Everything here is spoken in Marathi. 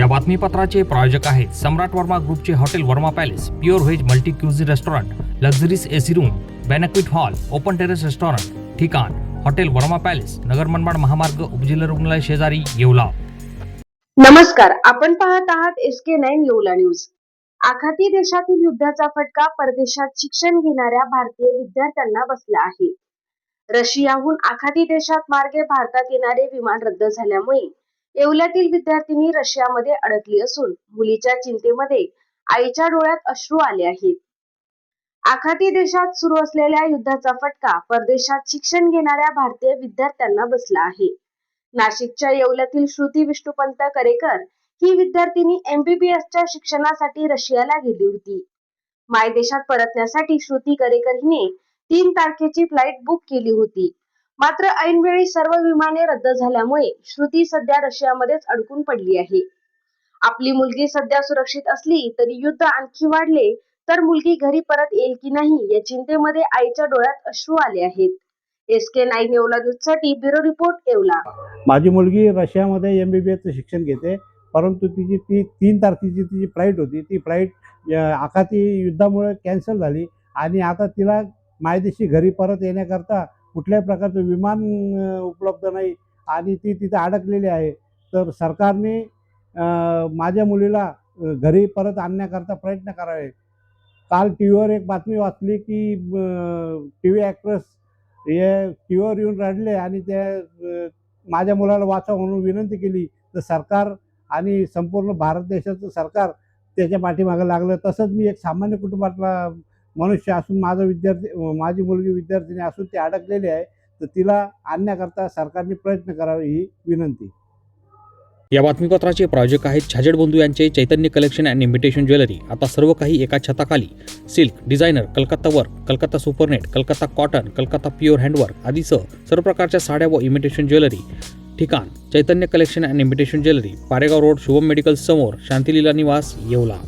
या बातमीपत्राचे प्रायोजक आहेत सम्राट वर्मा ग्रुपचे hotel Verma palace, pure veg multi cuisine restaurant, luxuries AC room, banquet hall, open terrace restaurant. ठिकाण हॉटेल वर्मा पॅलेस, नगर मनमाड महामार्ग, उपजिल्हा रुग्णालय शेजारी, येवला. नमस्कार, आपण पाहत आहात SK9 येवला न्यूज. आखाती देशातील युद्धाचा फटका परदेशात शिक्षण घेणाऱ्या भारतीय विद्यार्थ्यांना बसला आहे. रशियाहून आखाती देशात मार्गे भारतात येणारे विमान रद्द झाल्यामुळे येवल्यातील विद्यार्थिनी रशियामध्ये अडकली असून मुलीच्या चिंतेमध्ये आईच्या डोळ्यात अश्रू आले आहेत. आखाती देशात सुरू असलेल्या युद्धाचा फटका परदेशात शिक्षण घेणाऱ्या भारतीय विद्यार्थ्यांना बसला आहे. नाशिकच्या येवल्यातील श्रुती विष्णुपंत करेकर ही विद्यार्थिनी MBBSच्या शिक्षणासाठी रशियाला गेली होती. मायदेशात परतण्यासाठी श्रुती करेकर हिने 3 तारखेची फ्लाईट बुक केली होती. मात्र ऐनवेळी सर्व विमाने रद्द झाल्यामुळे श्रुती सध्या रशियामध्येच अडकून पडली आहे. आपली मुलगी सध्या सुरक्षित असली तरी युद्ध आणखी वाढले तर मुलगी घरी परत येईल की नाही या चिंतेमध्ये आईच्या डोळ्यात अश्रू आले आहेत. SK9 येवला न्यूजसाठी ब्युरो रिपोर्ट, येवला. माझी मुलगी रशियामध्ये MBBSचं शिक्षण घेते, परंतु ती 3 तारखेची तिची फ्लाईट होती. ती फ्लाईट आखाती युद्धामुळे कॅन्सल झाली आणि आता तिला मायदेशी घरी परत येण्याकरता कुठल्याही प्रकारचं विमान उपलब्ध नाही आणि ती तिथे अडकलेली आहे. तर सरकारने माझ्या मुलीला घरी परत आणण्याकरता प्रयत्न करावे. काल टीव्हीवर एक बातमी वाचली की TV ॲक्ट्रेस हे टीव्हीवर येऊन रडले आणि त्या माझ्या मुलाला वाचवा म्हणून विनंती केली. तर सरकार आणि संपूर्ण भारत देशाचं सरकार त्याच्या पाठीमागे लागलं. तसंच मी एक सामान्य कुटुंबातला मनुष्य असून माझी मुलगी विद्यार्थिनी असून ती अडकलेली आहे, तर तिला आणण्याकरता सरकारने प्रयत्न करावे ही विनंती. या बातमीपत्राचे प्रायोजक आहेत छाजेड बंधू यांचे Chaitanya collection and imitation jewellery. आता सर्व काही एका छताखाली. Silk, designer, Calcutta work, Calcutta supernet, Calcutta cotton, Calcutta pure handwork आदीसह सर्व प्रकारच्या साड्या व इमिटेशन ज्वेलरी. ठिकाण Chaitanya collection and imitation jewellery, Paregaon road, Shubham medical समोर, शांतिलीला निवास, येवला.